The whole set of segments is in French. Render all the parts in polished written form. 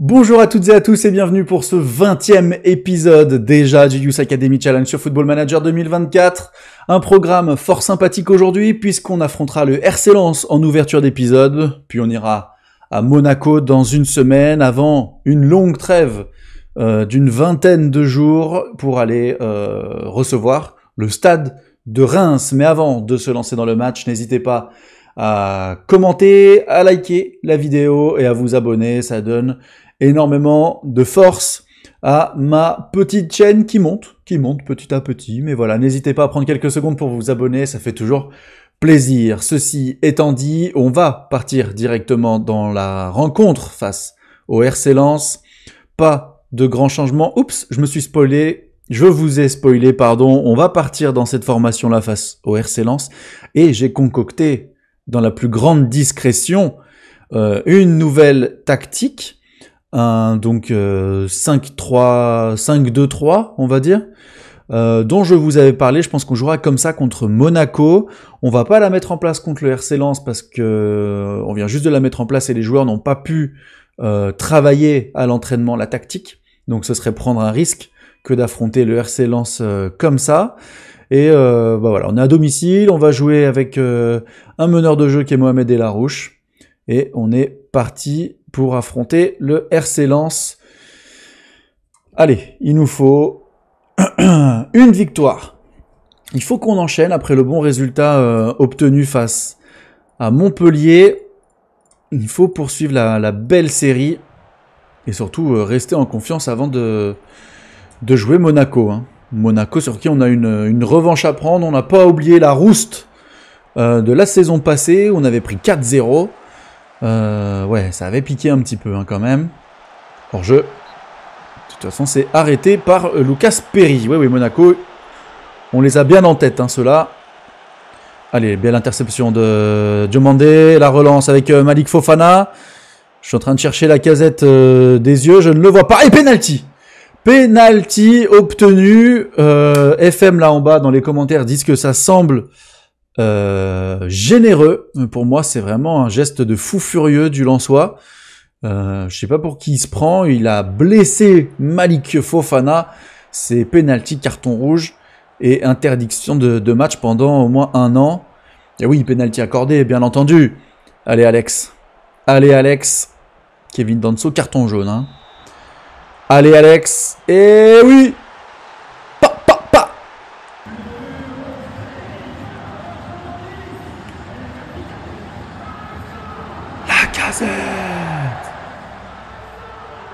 Bonjour à toutes et à tous et bienvenue pour ce 20e épisode déjà du Youth Academy Challenge sur Football Manager 2024. Un programme fort sympathique aujourd'hui puisqu'on affrontera le RC Lens en ouverture d'épisode, puis on ira à Monaco dans une semaine avant une longue trêve d'une vingtaine de jours pour aller recevoir le stade de Reims. Mais avant de se lancer dans le match, n'hésitez pas à commenter, à liker la vidéo et à vous abonner, ça donne énormément de force à ma petite chaîne qui monte petit à petit, mais voilà, n'hésitez pas à prendre quelques secondes pour vous abonner, ça fait toujours plaisir. Ceci étant dit, on va partir directement dans la rencontre face au RC Lens. Pas de grands changements. Oups, je me suis spoilé. Je vous ai spoilé, pardon. On va partir dans cette formation-là face au RC Lens. Et j'ai concocté, dans la plus grande discrétion, une nouvelle tactique. Donc 5-3, 5-2-3, on va dire. Dont je vous avais parlé, je pense qu'on jouera comme ça contre Monaco. On va pas la mettre en place contre le RC Lens parce que on vient juste de la mettre en place et les joueurs n'ont pas pu travailler à l'entraînement la tactique. Donc ce serait prendre un risque que d'affronter le RC Lens comme ça. Et voilà, on est à domicile, on va jouer avec un meneur de jeu qui est Mohamed Elarouche. Et on est parti pour affronter le RC Lens. Allez, il nous faut une victoire. Il faut qu'on enchaîne après le bon résultat obtenu face à Montpellier. Il faut poursuivre la belle série et surtout rester en confiance avant de jouer Monaco. Monaco sur qui on a une revanche à prendre. On n'a pas oublié la rouste de la saison passée. On avait pris 4-0. Ouais, ça avait piqué un petit peu quand même. Hors-jeu. De toute façon, c'est arrêté par Lucas Perry. Oui, Monaco. On les a bien en tête, ceux-là. Allez, belle interception de Diomandé. La relance avec Malik Fofana. Je suis en train de chercher la casette des yeux. Je ne le vois pas. Et penalty. Penalty obtenu. FM là en bas dans les commentaires disent que ça semble généreux. Pour moi, c'est vraiment un geste de fou furieux du Lensois. Je sais pas pour qui il se prend. Il a blessé Malik Fofana. C'est penalty, carton rouge et interdiction de match pendant au moins 1 an. Et oui, penalty accordé, bien entendu. Allez, Alex. Allez, Alex. Kevin Danso, carton jaune. Allez, Alex. Et oui.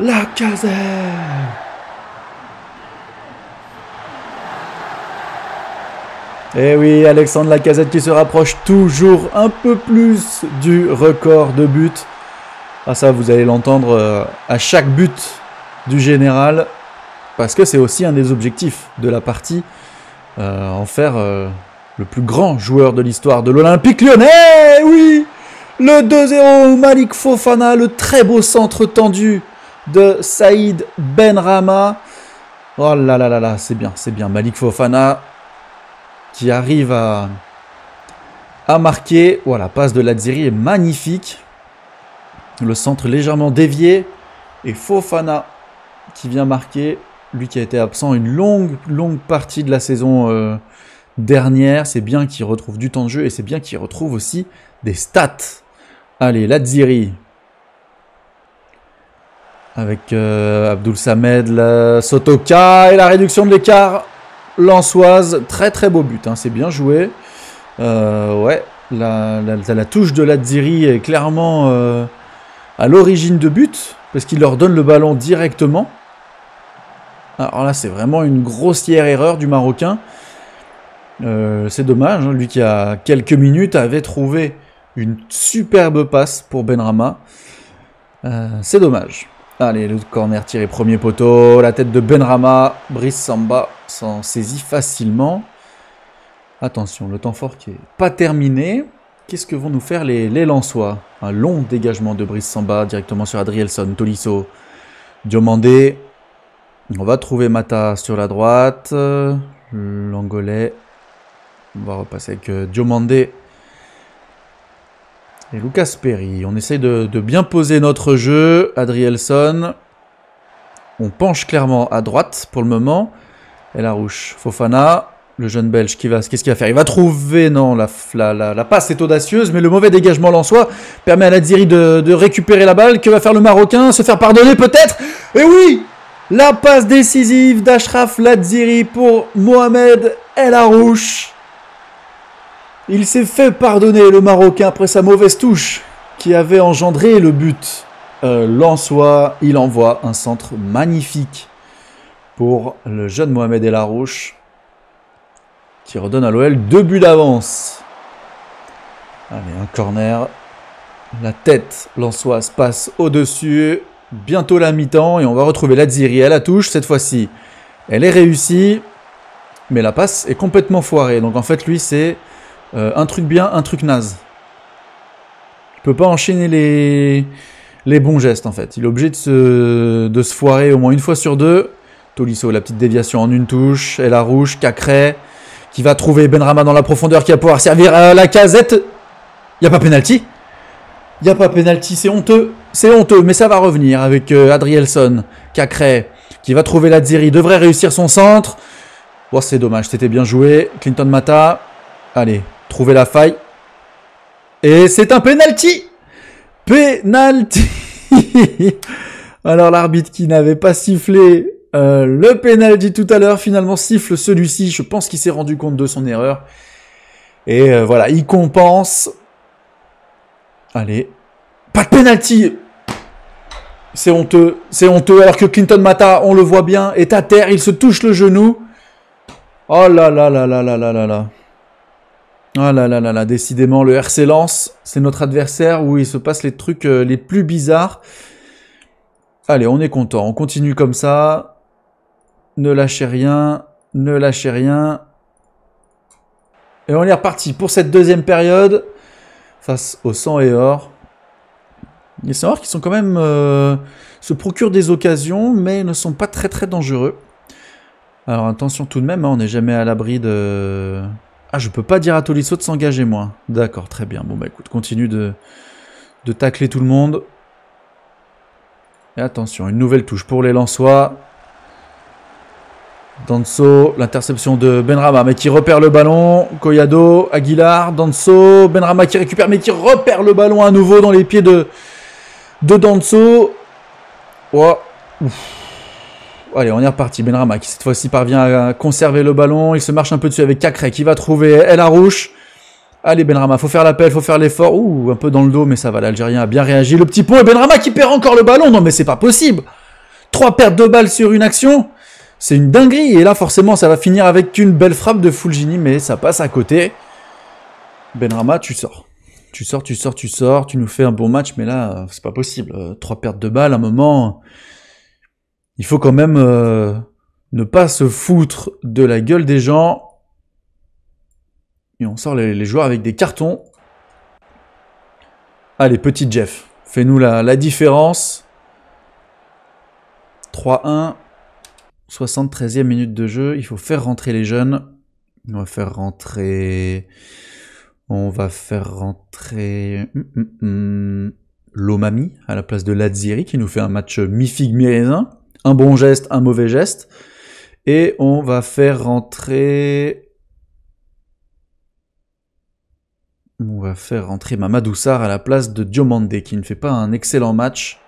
La casette. Et oui, Alexandre Lacazette qui se rapproche toujours un peu plus du record de buts. Ah ça, vous allez l'entendre à chaque but du général. Parce que c'est aussi un des objectifs de la partie. En faire le plus grand joueur de l'histoire de l'Olympique Lyonnais. Oui, le 2-0, Malik Fofana, le très beau centre tendu de Saïd Benrahma. Oh là là là là, c'est bien. Malik Fofana qui arrive à marquer. Voilà, passe de Lazzeri est magnifique. Le centre légèrement dévié. Et Fofana qui vient marquer. Lui qui a été absent une longue partie de la saison dernière. C'est bien qu'il retrouve du temps de jeu et c'est bien qu'il retrouve aussi des stats. Allez, Lazzeri. Avec Abdoul Samed, la Sotoka et la réduction de l'écart lensoise. Très très beau but, c'est bien joué. Ouais, la touche de Lazzeri est clairement à l'origine de but, parce qu'il leur donne le ballon directement. Alors là, c'est vraiment une grossière erreur du Marocain. C'est dommage, lui qui a quelques minutes avait trouvé une superbe passe pour Benrahma. C'est dommage. Allez, le corner tiré premier poteau, la tête de Benrahma, Brice Samba s'en saisit facilement. Attention, le temps fort qui n'est pas terminé. Qu'est-ce que vont nous faire les Lensois? Un long dégagement de Brice Samba directement sur Adrielson, Tolisso, Diomandé. On va trouver Mata sur la droite. L'Angolais. On va repasser avec Diomandé Et Lucas Perry, on essaye de bien poser notre jeu. Adrielson. On penche clairement à droite pour le moment. El Harouche, Fofana, le jeune Belge, qu'est-ce qu'il va faire? Il va trouver, non, la passe est audacieuse, mais le mauvais dégagement lensois permet à Ladziri de récupérer la balle. Que va faire le Marocain? Se faire pardonner peut-être? Et oui! La passe décisive d'Achraf Ladziri pour Mohamed El Harouche. Il s'est fait pardonner, le Marocain, après sa mauvaise touche qui avait engendré le but. Lensois, il envoie un centre magnifique pour le jeune Mohamed El Harouche qui redonne à l'OL 2 buts d'avance. Allez, un corner. La tête lensoise passe au-dessus. Bientôt la mi-temps et on va retrouver Ladziri à la touche. Cette fois-ci, elle est réussie, mais la passe est complètement foirée. Donc en fait, lui, c'est un truc bien, un truc naze. Il peut pas enchaîner les bons gestes en fait. Il est obligé de se foirer au moins une fois sur deux. Tolisso, la petite déviation en une touche. El Harouche, Cacré, qui va trouver Benrahma dans la profondeur, qui va pouvoir servir à la casette. Il n'y a pas pénalty. Il n'y a pas pénalty, c'est honteux. C'est honteux, mais ça va revenir avec Adrielson, Cacré, qui va trouver Ladziri, devrait réussir son centre. Oh, c'est dommage, c'était bien joué. Clinton Mata, allez, trouver la faille. Et c'est un penalty. Penalty. Alors l'arbitre qui n'avait pas sifflé le penalty tout à l'heure, finalement siffle celui-ci. Je pense qu'il s'est rendu compte de son erreur. Et voilà, il compense. Allez. Pas de penalty. C'est honteux, alors que Clinton Mata, on le voit bien, est à terre, il se touche le genou. Oh là là là là là là là là. Oh là là là là, décidément, le RC Lens, c'est notre adversaire où il se passe les trucs les plus bizarres. Allez, on est content, on continue comme ça. Ne lâchez rien, ne lâchez rien. Et on est reparti pour cette deuxième période face au sang et or. Les Sang-Or qui sont quand même se procurent des occasions, mais ne sont pas très très dangereux. Alors attention tout de même, hein, on n'est jamais à l'abri de... Ah, je peux pas dire à Tolisso de s'engager moi. D'accord, très bien. Bon bah écoute, continue de tacler tout le monde. Et attention, une nouvelle touche pour les Lensois. Danso, l'interception de Benrahma, mais qui repère le ballon. Collado, Aguilar, Danso, Benrahma qui récupère, mais qui repère le ballon à nouveau dans les pieds de Danso. Oh. Allez, on est reparti. Benrahma qui cette fois-ci parvient à conserver le ballon. Il se marche un peu dessus avec Cacré qui va trouver El Harouche. Allez Benrahma, faut faire l'appel, faut faire l'effort. Ouh, un peu dans le dos, mais ça va, l'Algérien a bien réagi. Le petit pont et Benrahma qui perd encore le ballon. Non mais c'est pas possible. 3 pertes de balles sur une action. C'est une dinguerie. Et là forcément ça va finir avec une belle frappe de Fulgini, mais ça passe à côté. Benrahma, tu sors. Tu sors, tu nous fais un bon match, mais là, c'est pas possible. 3 pertes de balles, à un moment, il faut quand même ne pas se foutre de la gueule des gens. Et on sort les joueurs avec des cartons. Allez, petit Jeff, fais-nous la différence. 3-1, 73e minute de jeu, il faut faire rentrer les jeunes. On va faire rentrer... Lomami à la place de Ladziri qui nous fait un match mi-figue, mi-raisin. Un bon geste, un mauvais geste. Et on va faire rentrer... Mamadou Sarr à la place de Diomandé qui ne fait pas un excellent match.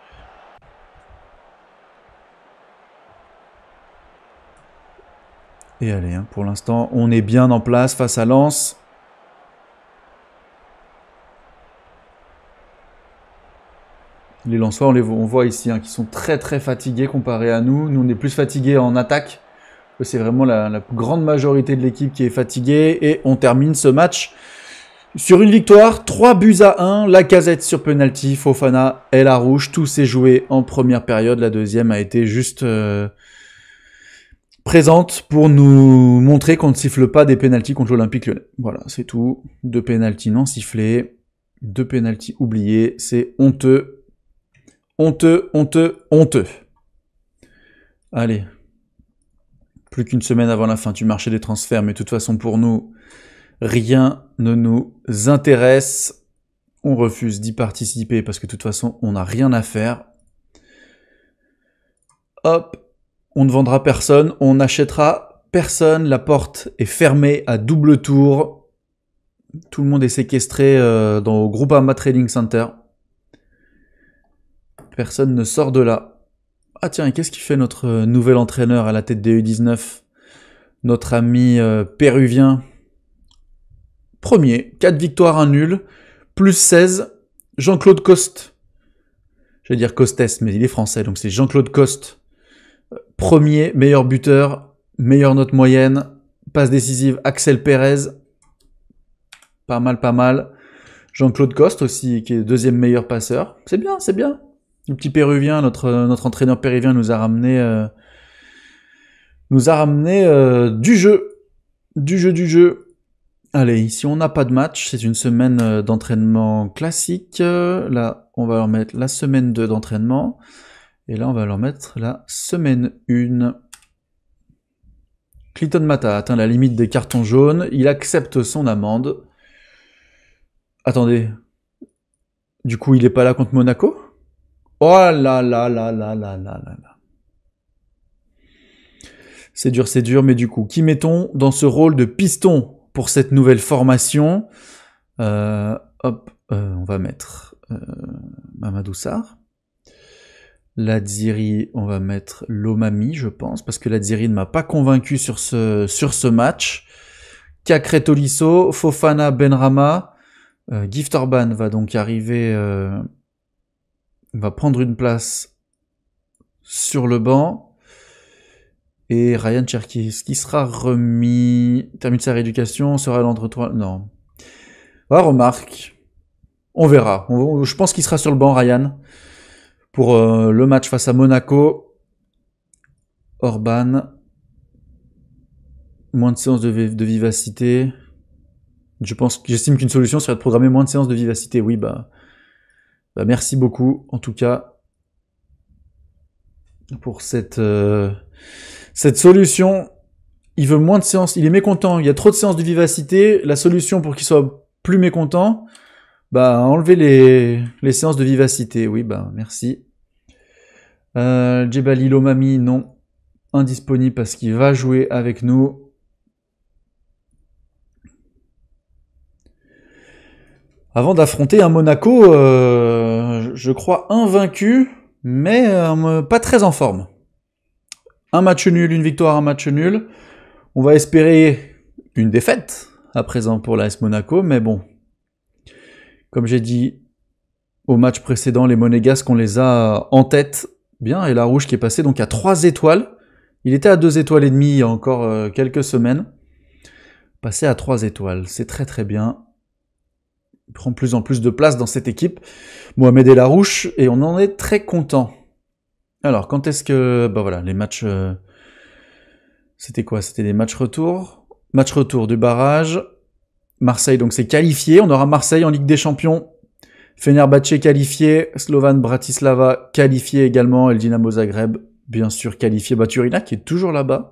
Et allez, hein, pour l'instant, on est bien en place face à Lens. Les Lensois, on voit ici, hein, qui sont très très fatigués comparé à nous. Nous, on est plus fatigués en attaque. C'est vraiment la grande majorité de l'équipe qui est fatiguée. Et on termine ce match sur une victoire. 3-1. Lacazette sur penalty. Fofana, El Harouche. Tout s'est joué en première période. La deuxième a été juste présente pour nous montrer qu'on ne siffle pas des pénaltys contre l'Olympique Lyonnais. Voilà, c'est tout. 2 pénaltys non sifflés. 2 pénaltys oubliés. C'est honteux. Honteux. Allez. Plus qu'une semaine avant la fin du marché des transferts, mais de toute façon pour nous, rien ne nous intéresse. On refuse d'y participer parce que de toute façon, on n'a rien à faire. Hop, on ne vendra personne, on n'achètera personne, la porte est fermée à double tour. Tout le monde est séquestré dans le Groupama Trading Center. Personne ne sort de là. Ah tiens, et qu'est-ce qui fait notre nouvel entraîneur à la tête des U19 ? Notre ami péruvien. Premier, 4 victoires, 1 nul, plus 16, Jean-Claude Coste. Je vais dire Costes, mais il est français, donc c'est Jean-Claude Coste. Premier, meilleur buteur, meilleure note moyenne, passe décisive, Axel Pérez. Pas mal, pas mal. Jean-Claude Coste aussi, qui est deuxième meilleur passeur. C'est bien, c'est bien. Le petit péruvien, notre entraîneur péruvien nous a ramené du jeu. Du jeu. Allez, ici on n'a pas de match, c'est une semaine d'entraînement classique. Là, on va leur mettre la semaine 2 d'entraînement. Et là, on va leur mettre la semaine 1. Clinton Mata a atteint la limite des cartons jaunes. Il accepte son amende. Attendez. Du coup, il est pas là contre Monaco ? Oh là là là là là là là. C'est dur, mais du coup, qui mettons dans ce rôle de piston pour cette nouvelle formation ? On va mettre Mamadou Sarr. Ladziri, on va mettre Lomami, je pense, parce que Ladziri ne m'a pas convaincu sur ce match. Kakre Tolisso, Fofana, Benrahma. Gift Orban va donc arriver, va prendre une place sur le banc. Et Ryan Cherki, ce qui sera remis, termine sa rééducation, sera l'entre-trois. Non. Remarque. On verra. Je pense qu'il sera sur le banc, Ryan. Pour le match face à Monaco. Orban. Moins de séances de vivacité. J'estime qu'une solution serait de programmer moins de séances de vivacité. Oui, bah merci beaucoup, en tout cas, pour cette solution. Il veut moins de séances, il est mécontent, il y a trop de séances de vivacité. La solution pour qu'il soit plus mécontent, enlever les séances de vivacité. Oui, merci. Djebali Lomami, non. Indisponible parce qu'il va jouer avec nous. Avant d'affronter un Monaco, je crois invaincu, mais pas très en forme. Un match nul, une victoire, un match nul. On va espérer une défaite à présent pour l'AS Monaco, mais bon. Comme j'ai dit au match précédent, les Monégasques, on les a en tête. Bien, et la Rouge qui est passée donc à 3 étoiles. Il était à 2 étoiles et demie il y a encore quelques semaines. Passé à 3 étoiles, c'est très très bien. Il prend de plus en plus de place dans cette équipe. Mohamed El Arouche, et on en est très content. Alors, quand est-ce que... les matchs... C'était quoi ? C'était des matchs retour. Match retour du barrage. Marseille, donc c'est qualifié. On aura Marseille en Ligue des Champions. Fenerbahçe qualifié. Slovan Bratislava qualifié également. Et le Dinamo Zagreb, bien sûr, qualifié. Turina qui est toujours là-bas.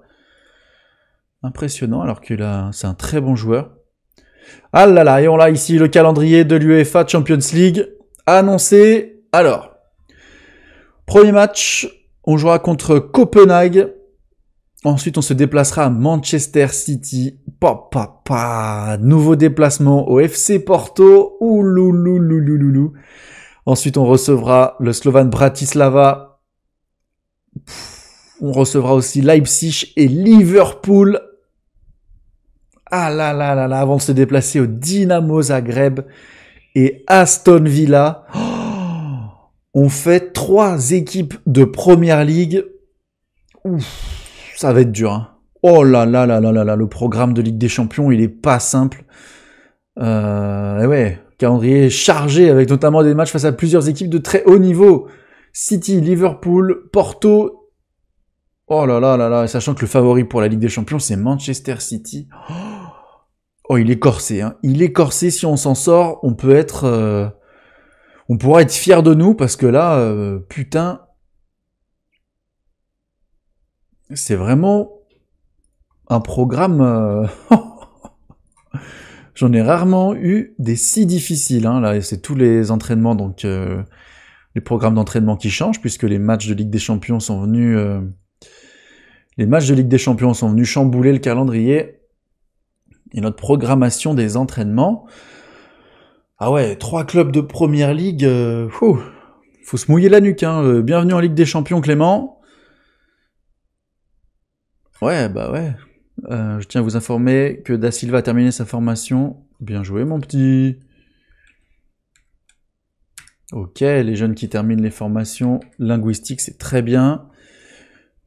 Impressionnant, alors que là, c'est un très bon joueur. Ah là là, et on a ici le calendrier de l'UEFA Champions League annoncé. Alors, premier match, on jouera contre Copenhague. Ensuite, on se déplacera à Manchester City. Nouveau déplacement au FC Porto. Oulouloulouloulou. Ensuite, on recevra le Slovan Bratislava. On recevra aussi Leipzig et Liverpool. Ah là là là là, avant de se déplacer au Dinamo Zagreb et Aston Villa. On fait 3 équipes de Première Ligue. Ouf, ça va être dur. Hein. Oh là là là là là là, le programme de Ligue des Champions, il est pas simple. Calendrier chargé avec notamment des matchs face à plusieurs équipes de très haut niveau. City, Liverpool, Porto. Oh là là là là, sachant que le favori pour la Ligue des Champions, c'est Manchester City. Oh, il est corsé, hein. Il est corsé. Si on s'en sort, on pourra être fier de nous parce que là, putain, c'est vraiment un programme. J'en ai rarement eu des si difficiles. Hein. Là, c'est tous les entraînements, donc les programmes d'entraînement qui changent, puisque les matchs de Ligue des Champions sont venus... les matchs de Ligue des Champions sont venus chambouler le calendrier et notre programmation des entraînements. Ah ouais, 3 clubs de Première Ligue, faut se mouiller la nuque. Hein. Bienvenue en Ligue des Champions, Clément. Ouais, bah ouais. Je tiens à vous informer que Da Silva a terminé sa formation. Bien joué, mon petit. Ok, les jeunes qui terminent les formations linguistiques, c'est très bien.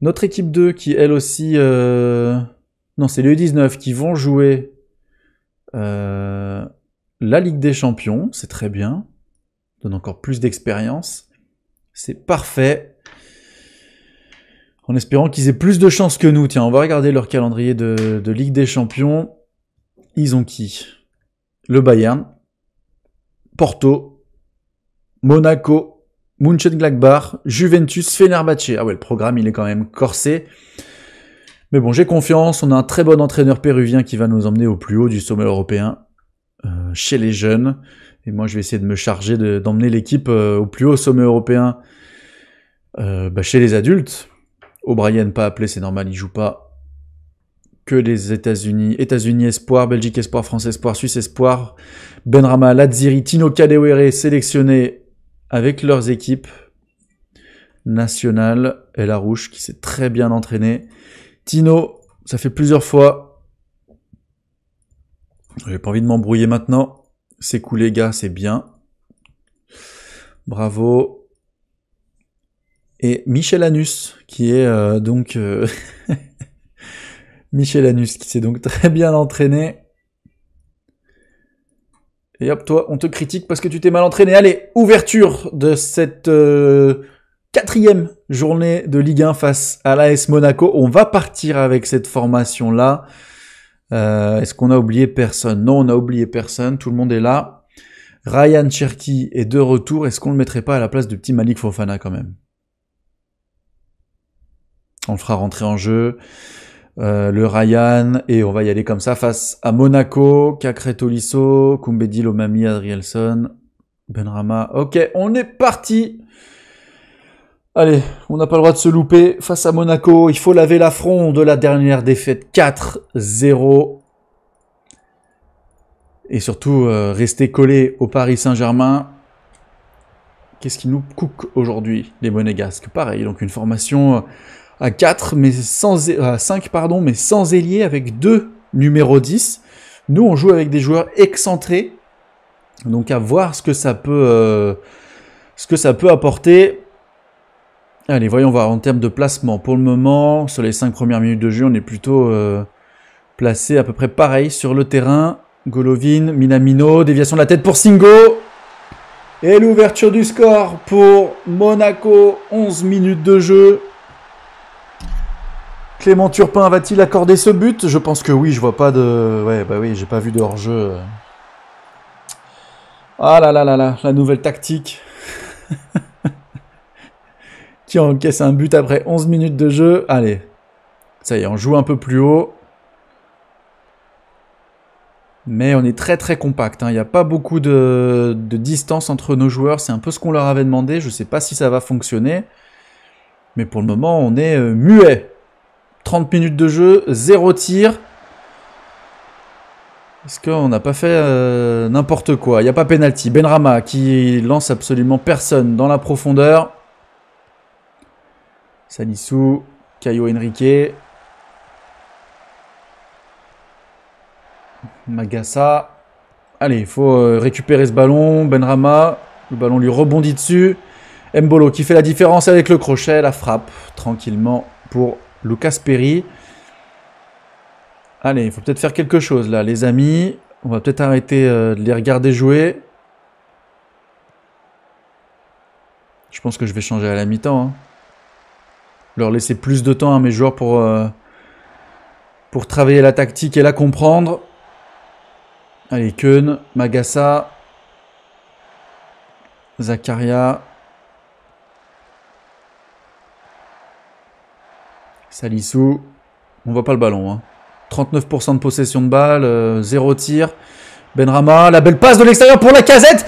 Notre équipe 2 qui, elle aussi... Non, c'est les U19 qui vont jouer la Ligue des Champions. C'est très bien. Donne encore plus d'expérience. C'est parfait. En espérant qu'ils aient plus de chances que nous. Tiens, on va regarder leur calendrier de Ligue des Champions. Ils ont qui? Le Bayern, Porto, Monaco, Mönchengladbach, Juventus, Fenerbahçe. Ah ouais, le programme, il est quand même corsé. Mais bon, j'ai confiance. On a un très bon entraîneur péruvien qui va nous emmener au plus haut du sommet européen, chez les jeunes. Et moi, je vais essayer de me charger d'emmener l'équipe au plus haut sommet européen chez les adultes. O'Brien pas appelé, c'est normal, il joue pas que les États-Unis. États-Unis espoir, Belgique espoir, France espoir, Suisse espoir. Benrahma, Lazziri, Tino Kadewere sélectionnés avec leurs équipes nationales. Et Larouche qui s'est très bien entraîné. Tino, ça fait plusieurs fois. J'ai pas envie de m'embrouiller maintenant. C'est cool les gars, c'est bien. Bravo. Et Michel Anus, qui est donc... Michel Anus, qui s'est donc très bien entraîné. Et hop, toi, on te critique parce que tu t'es mal entraîné. Allez, ouverture de cette 4e journée de Ligue 1 face à l'AS Monaco. On va partir avec cette formation-là. Est-ce qu'on a oublié personne? Non, on n'a oublié personne. Tout le monde est là. Ryan Cherki est de retour. Est-ce qu'on le mettrait pas à la place du petit Malik Fofana quand même? On le fera rentrer en jeu. Le Ryan, et on va y aller comme ça face à Monaco, Cacré Tolisso, Koumbedi Lomami, Adrielson, Benrahma. Ok, on est parti. Allez, on n'a pas le droit de se louper face à Monaco. Il faut laver l'affront de la dernière défaite 4-0. Et surtout, rester collé au Paris Saint-Germain. Qu'est-ce qui nous cook aujourd'hui, les Monégasques? Pareil, donc une formation à 4, mais à 5, pardon, mais sans ailier, avec 2 numéros 10. Nous, on joue avec des joueurs excentrés. Donc à voir ce que ça peut apporter. Allez, voyons voir en termes de placement. Pour le moment, sur les 5 premières minutes de jeu, on est plutôt placé à peu près pareil sur le terrain. Golovin, Minamino, déviation de la tête pour Singo. Et l'ouverture du score pour Monaco, 11 minutes de jeu. Clément Turpin va-t-il accorder ce but? Je pense que oui, je vois pas de... Ouais, bah oui, j'ai pas vu de hors-jeu. Ah là là là là, la nouvelle tactique. Qui encaisse un but après 11 minutes de jeu. Allez, ça y est, on joue un peu plus haut. Mais on est très très compact. Il n'y a pas beaucoup de distance entre nos joueurs. C'est un peu ce qu'on leur avait demandé. Je ne sais pas si ça va fonctionner. Mais pour le moment, on est muet. 30 minutes de jeu, 0 tir. Est-ce qu'on n'a pas fait n'importe quoi? Il n'y a pas penalty. Benrahma qui lance absolument personne dans la profondeur. Salissou, Caio Henrique. Magassa. Allez, il faut récupérer ce ballon. Benrahma, le ballon lui rebondit dessus. Mbolo qui fait la différence avec le crochet. La frappe tranquillement pour Lucas Perry. Allez, il faut peut-être faire quelque chose là, les amis. On va peut-être arrêter de les regarder jouer. Je pense que je vais changer à la mi-temps. Hein. Leur laisser plus de temps à mes joueurs pour travailler la tactique et la comprendre. Allez, Keun, Magassa, Zakaria, Salissou. On voit pas le ballon. Hein. 39% de possession de balle, 0 tir. Benrahma, la belle passe de l'extérieur pour Lacazette.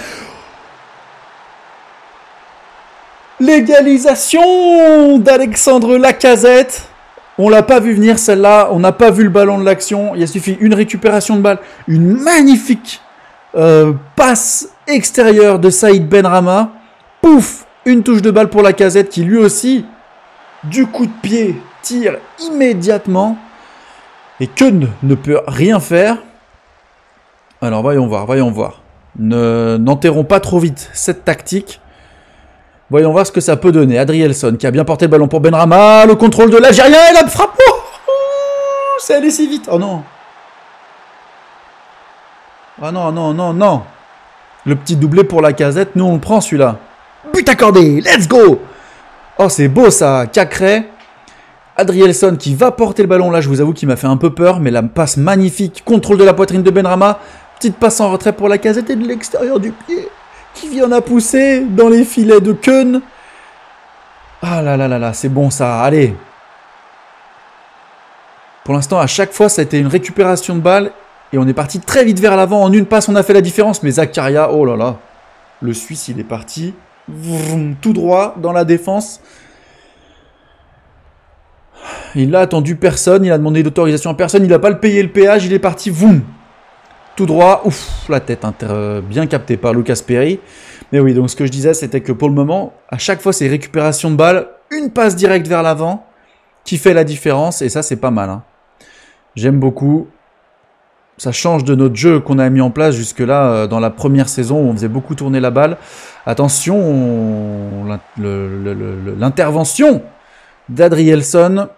L'égalisation d'Alexandre Lacazette. On l'a pas vu venir celle-là, on n'a pas vu le ballon de l'action. Il suffit une récupération de balle, une magnifique passe extérieure de Saïd Benrahma. Pouf, une touche de balle pour Lacazette qui lui aussi, du coup de pied, tire immédiatement. Et Keun ne peut rien faire. Alors voyons voir. N'enterrons pas trop vite cette tactique. Voyons voir ce que ça peut donner. Adrielson qui a bien porté le ballon pour Benrahma. Le contrôle de l'Algérien et la frappe. Oh, c'est allé si vite. Oh non. Ah non, non. Le petit doublé pour Lacazette. Nous on le prend celui-là. But accordé. Let's go. Oh c'est beau ça. Cacré. Adrielson qui va porter le ballon. Là je vous avoue qu'il m'a fait un peu peur. Mais la passe magnifique. Contrôle de la poitrine de Benrahma. Petite passe en retrait pour Lacazette et de l'extérieur du pied. Qui vient à pousser dans les filets de Keun. Ah là, c'est bon ça, allez. Pour l'instant, à chaque fois, ça a été une récupération de balle. Et on est parti très vite vers l'avant. En une passe, on a fait la différence. Mais Zakaria, oh là là. Le Suisse, il est parti tout droit dans la défense. Il n'a attendu personne. Il a demandé d'autorisation à personne. Il n'a pas le payé le péage. Il est parti, voum. Tout droit, ouf, la tête bien captée par Lucas Perry. Mais oui, donc ce que je disais, c'était que pour le moment, à chaque fois, c'est récupération de balle, une passe directe vers l'avant qui fait la différence. Et ça, c'est pas mal. Hein. J'aime beaucoup. Ça change de notre jeu qu'on a mis en place jusque-là dans la première saison où on faisait beaucoup tourner la balle. Attention, l'intervention d'Adrielson.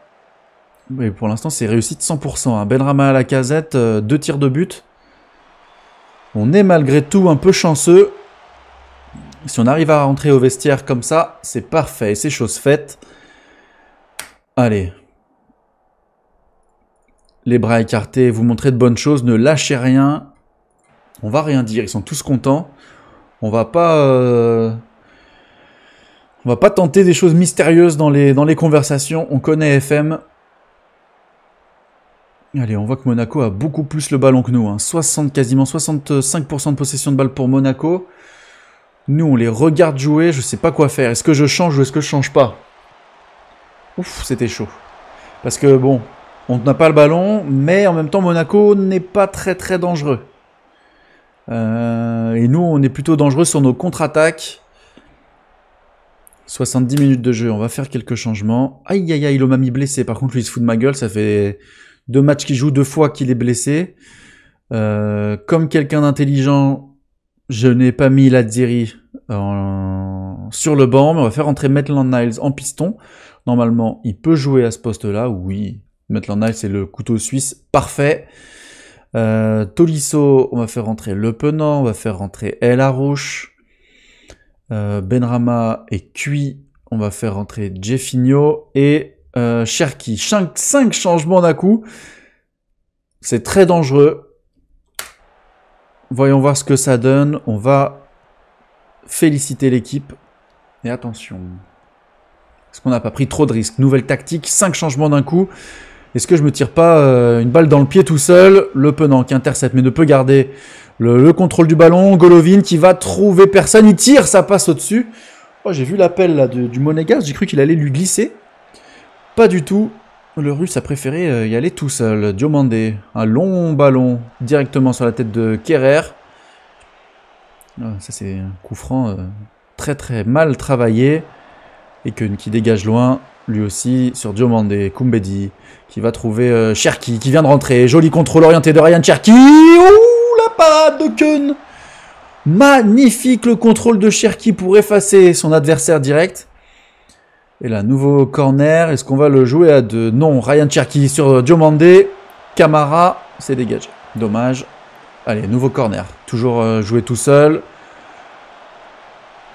Oui, pour l'instant, c'est réussi de 100%. Hein. Benrahma à Lacazette, 2 tirs de but. On est malgré tout un peu chanceux. Si on arrive à rentrer au vestiaire comme ça, c'est parfait. C'est chose faite. Allez. Les bras écartés, vous montrez de bonnes choses. Ne lâchez rien. On va rien dire. Ils sont tous contents. On va pas tenter des choses mystérieuses dans les conversations. On connaît FM. Allez, on voit que Monaco a beaucoup plus le ballon que nous. Hein. Quasiment 65% de possession de balle pour Monaco. Nous, on les regarde jouer. Je sais pas quoi faire. Est-ce que je change ou est-ce que je change pas? Ouf, c'était chaud. Parce que, bon, on n'a pas le ballon, mais en même temps, Monaco n'est pas très très dangereux. Et nous, on est plutôt dangereux sur nos contre-attaques. 70 minutes de jeu. On va faire quelques changements. Aïe, aïe, aïe, Lomami blessé. Par contre, lui, il se fout de ma gueule. Ça fait 2 matchs qu'il joue, 2 fois qu'il est blessé. Comme quelqu'un d'intelligent, je n'ai pas mis Ladziri sur le banc, mais on va faire entrer Maitland-Niles en piston. Normalement, il peut jouer à ce poste-là. Oui, Maitland-Niles, c'est le couteau suisse parfait. Tolisso, on va faire rentrer Le Penant, on va faire rentrer El Arouche. Benrahma est cuit, on va faire rentrer Jeffinho et Cherki. 5 changements d'un coup. C'est très dangereux. Voyons voir ce que ça donne. On va féliciter l'équipe. Et attention. Est-ce qu'on n'a pas pris trop de risques? Nouvelle tactique, 5 changements d'un coup. Est-ce que je me tire pas une balle dans le pied tout seul? Le Penant qui intercepte mais ne peut garder le contrôle du ballon. Golovin qui va trouver personne. Il tire, ça passe au-dessus. Oh, j'ai vu l'appel là du Monégasque. J'ai cru qu'il allait lui glisser. Pas du tout. Le Russe a préféré y aller tout seul. Diomandé, un long ballon directement sur la tête de Kerrer. Ça c'est un coup franc très très mal travaillé. Et Keun qui dégage loin, lui aussi, sur Diomandé. Koumbedi qui va trouver Cherki qui vient de rentrer. Joli contrôle orienté de Ryan Cherki. Ouh, la parade de Keun. Magnifique le contrôle de Cherki pour effacer son adversaire direct. Et là, nouveau corner. Est-ce qu'on va le jouer à 2? Non, Ryan Cherki sur Diomandé. Camara, c'est dégagé. Dommage. Allez, nouveau corner. Toujours joué tout seul.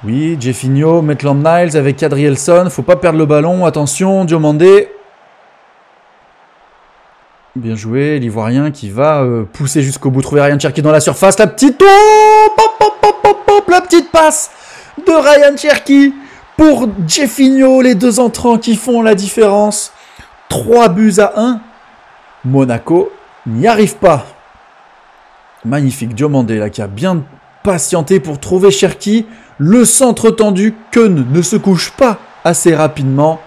Oui, Jeffinho, Maitland-Niles avec Adrielson. Faut pas perdre le ballon. Attention, Diomandé. Bien joué, l'Ivoirien qui va pousser jusqu'au bout. Trouver Ryan Cherki dans la surface. La petite... la petite passe de Ryan Cherki. Pour Jeffinho, les 2 entrants qui font la différence. 3 buts à 1. Monaco n'y arrive pas. Magnifique, Diomandé là qui a bien patienté pour trouver Cherki. Le centre tendu, Keun ne se couche pas assez rapidement.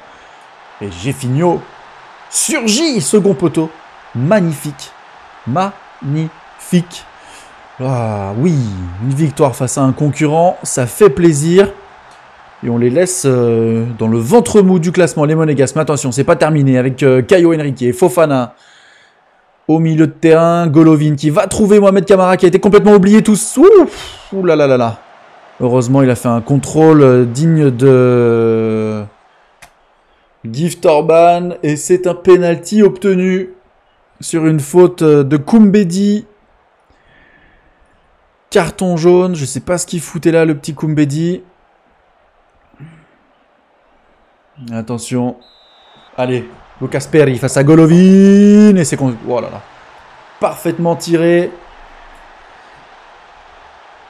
Et Jeffinho surgit, second poteau. Magnifique, magnifique. Ah oui, une victoire face à un concurrent, ça fait plaisir. Et on les laisse dans le ventre mou du classement, les Monégasques. Mais attention, c'est pas terminé avec Caio Henrique, Fofana. Au milieu de terrain, Golovin qui va trouver Mohamed Camara qui a été complètement oublié tous. Ouh là là là là. Heureusement, il a fait un contrôle digne de Gift Orban. Et c'est un penalty obtenu sur une faute de Koumbedi. Carton jaune, je sais pas ce qu'il foutait là, le petit Koumbedi. Attention. Allez, Lucas Perry face à Golovin. Et c'est... Oh là là. Parfaitement tiré.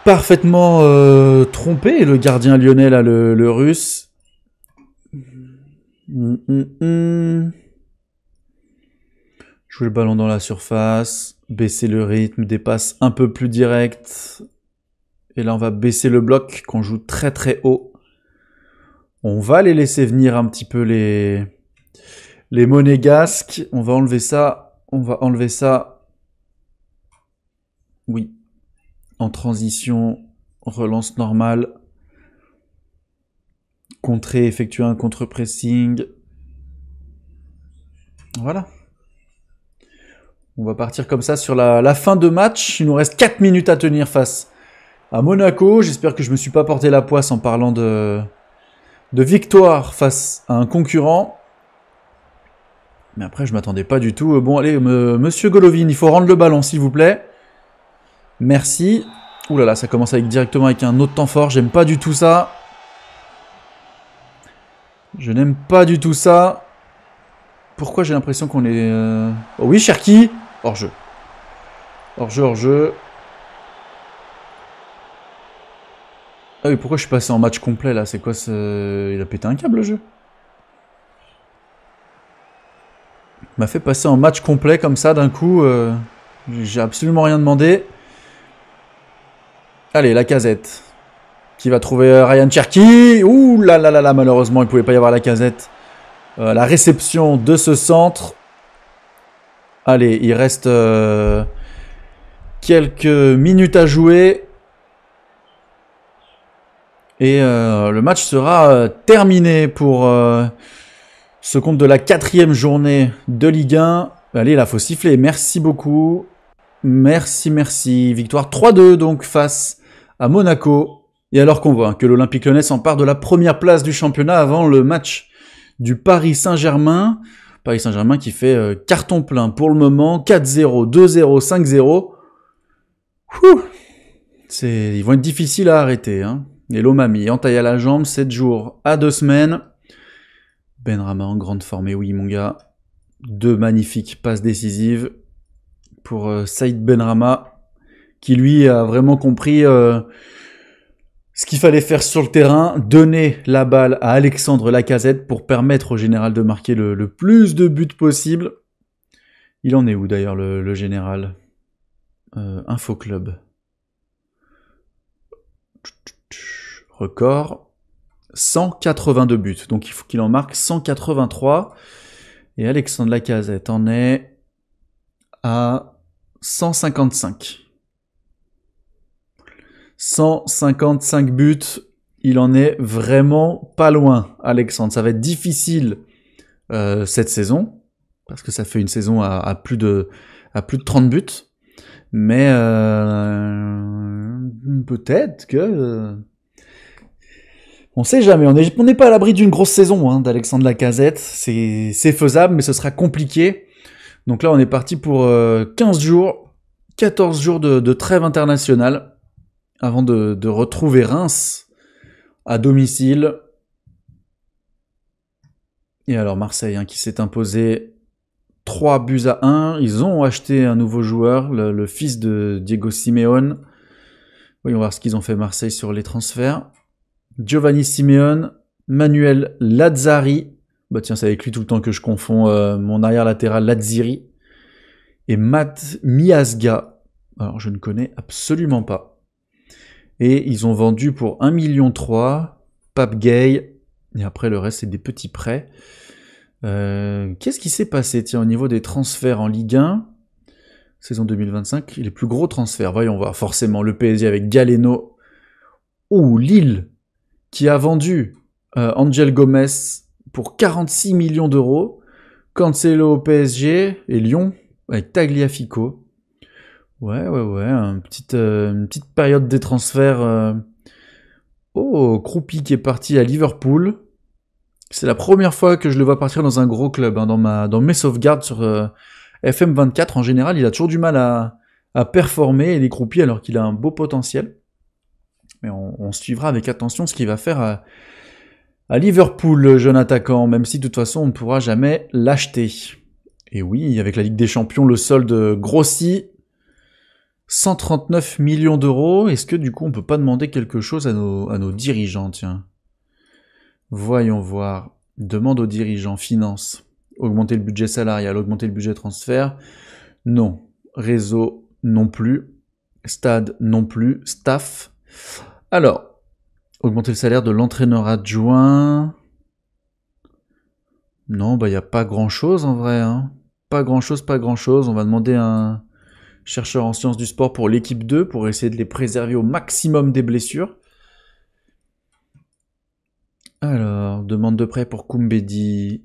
Parfaitement trompé, le gardien lyonnais, là, le russe. Jouer le ballon dans la surface. Baisser le rythme, des passes un peu plus directes. Et là, on va baisser le bloc, qu'on joue très très haut. On va les laisser venir un petit peu les Monégasques. On va enlever ça. On va enlever ça. Oui. En transition, relance normale. Contrer, effectuer un contre-pressing. Voilà. On va partir comme ça sur la fin de match. Il nous reste 4 minutes à tenir face à Monaco. J'espère que je ne me suis pas porté la poisse en parlant de victoire face à un concurrent. Mais après, je ne m'attendais pas du tout. Bon, allez, monsieur Golovin, il faut rendre le ballon, s'il vous plaît. Merci. Ouh là là, ça commence directement avec un autre temps fort. J'aime pas du tout ça. Je n'aime pas du tout ça. Pourquoi j'ai l'impression qu'on est... Oh oui, Cherki. Hors-jeu. Hors-jeu, hors-jeu. Ah oui, pourquoi je suis passé en match complet, là? C'est quoi ce... Il a pété un câble, le jeu. Il m'a fait passer en match complet, comme ça, d'un coup. J'ai absolument rien demandé. Allez, Lacazette. Qui va trouver Ryan Cherki. Ouh là là là là, malheureusement, il ne pouvait pas y avoir Lacazette. La réception de ce centre. Allez, il reste quelques minutes à jouer. Et le match sera terminé pour ce compte de la 4e journée de Ligue 1. Allez, là, faut siffler. Merci beaucoup. Merci, merci. Victoire 3-2 donc face à Monaco. Et alors qu'on voit que l'Olympique Lyonnais s'empare de la première place du championnat avant le match du Paris Saint-Germain. Paris Saint-Germain qui fait carton plein pour le moment. 4-0, 2-0, 5-0. Ils vont être difficiles à arrêter. Hein. Et l'Omami, entaille à la jambe, 7 jours à 2 semaines. Benrahma en grande forme, et oui mon gars. 2 magnifiques passes décisives pour Saïd Benrahma, qui lui a vraiment compris ce qu'il fallait faire sur le terrain, donner la balle à Alexandre Lacazette pour permettre au général de marquer le plus de buts possible. Il en est où d'ailleurs le général? Info Club. Record. 182 buts. Donc il faut qu'il en marque 183. Et Alexandre Lacazette en est à 155. 155 buts. Il en est vraiment pas loin, Alexandre. Ça va être difficile cette saison. Parce que ça fait une saison à plus de 30 buts. Mais peut-être que... on sait jamais, on n'est pas à l'abri d'une grosse saison hein, d'Alexandre Lacazette, c'est faisable, mais ce sera compliqué. Donc là, on est parti pour 15 jours, 14 jours de trêve internationale, avant de retrouver Reims à domicile. Et alors Marseille hein, qui s'est imposé 3 buts à 1. Ils ont acheté un nouveau joueur, le fils de Diego Simeone. Voyons voir ce qu'ils ont fait Marseille sur les transferts. Giovanni Simeone, Manuel Lazzari, bah tiens c'est avec lui tout le temps que je confonds mon arrière latéral Lazziri, et Matt Miazga, Alors, je ne connais absolument pas. Et ils ont vendu pour 1,3 million Pape Gay. Et après, le reste, c'est des petits prêts. Qu'est-ce qui s'est passé, tiens, au niveau des transferts en Ligue 1 saison 2025, les plus gros transferts, voyons voir, forcément, le PSG avec Galeno. Ou Lille, qui a vendu Angel Gomez pour 46 millions d'euros. Cancelo au PSG et Lyon avec Tagliafico. Ouais, une petite période des transferts. Oh, Kroupi qui est parti à Liverpool. C'est la première fois que je le vois partir dans un gros club. Hein, dans mes sauvegardes sur FM24, en général, il a toujours du mal à performer et les Kroupi alors qu'il a un beau potentiel. Mais on suivra avec attention ce qu'il va faire à Liverpool, le jeune attaquant, même si de toute façon on ne pourra jamais l'acheter. Et oui, avec la Ligue des Champions, le solde grossit. 139 millions d'euros. Est-ce que du coup on peut pas demander quelque chose à nos dirigeants, tiens? Voyons voir. Demande aux dirigeants, finance. Augmenter le budget salarial, augmenter le budget transfert. Non. Réseau, non plus. Stade, non plus. Staff. Alors, augmenter le salaire de l'entraîneur adjoint. Non, il n'y a pas grand-chose en vrai. Hein. Pas grand-chose. On va demander un chercheur en sciences du sport pour l'équipe 2 pour essayer de les préserver au maximum des blessures. Alors, demande de prêt pour Koumbedi.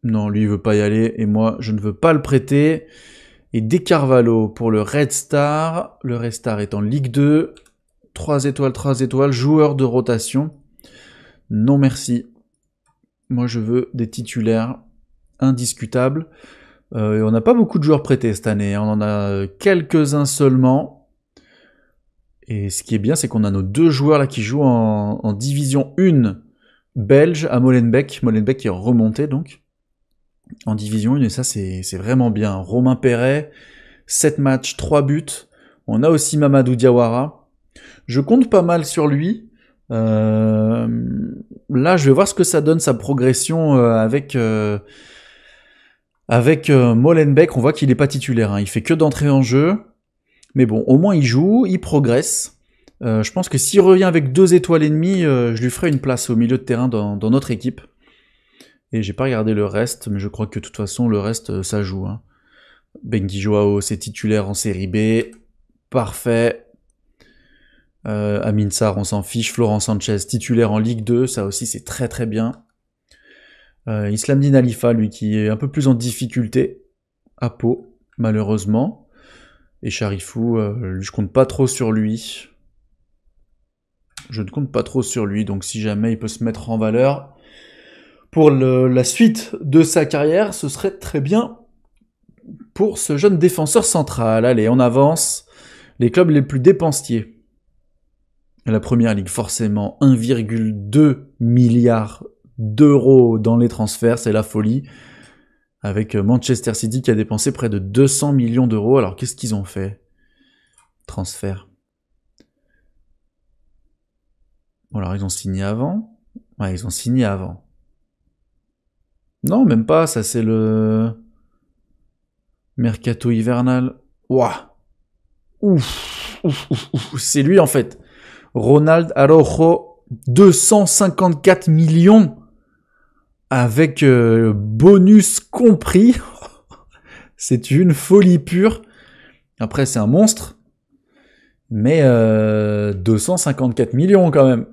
Non, lui il veut pas y aller et moi je ne veux pas le prêter. Et De Carvalho pour le Red Star. Le Red Star est en Ligue 2. 3 étoiles, joueur de rotation. Non merci. Moi je veux des titulaires indiscutables. On n'a pas beaucoup de joueurs prêtés cette année, hein. On en a quelques-uns seulement. Et ce qui est bien, c'est qu'on a nos 2 joueurs là qui jouent en division 1 belge à Molenbeek. Molenbeek qui est remonté donc en division 1 et ça c'est vraiment bien. Romain Perret, 7 matchs, 3 buts. On a aussi Mamadou Diawara. Je compte pas mal sur lui. Là, je vais voir ce que ça donne sa progression avec Molenbeek. On voit qu'il n'est pas titulaire, hein. Il fait que d'entrer en jeu. Mais bon, au moins il joue, il progresse. Je pense que s'il revient avec 2 étoiles et demie, je lui ferai une place au milieu de terrain dans notre équipe. Et j'ai pas regardé le reste, mais je crois que de toute façon, le reste, ça joue. Hein. Benguy Joao, c'est titulaire en série B. Parfait. Amin Sarr, on s'en fiche. Florent Sanchez, titulaire en Ligue 2. Ça aussi, c'est très très bien. Islamdine Alifa, lui, qui est un peu plus en difficulté. À Pau, malheureusement. Et Charifou, je compte pas trop sur lui. Je ne compte pas trop sur lui, donc si jamais il peut se mettre en valeur pour la suite de sa carrière, ce serait très bien pour ce jeune défenseur central. Allez, on avance. Les clubs les plus dépensiers. La première ligue, forcément, 1,2 milliard d'euros dans les transferts, c'est la folie. Avec Manchester City qui a dépensé près de 200 millions d'euros. Alors, qu'est-ce qu'ils ont fait? Transfert. Bon, alors, ils ont signé avant. Ouais, ils ont signé avant. Non, même pas, ça c'est le mercato hivernal. Ouah. Ouf, c'est lui en fait. Ronald Araujo, 254 millions avec bonus compris. C'est une folie pure. Après, c'est un monstre. Mais 254 millions quand même.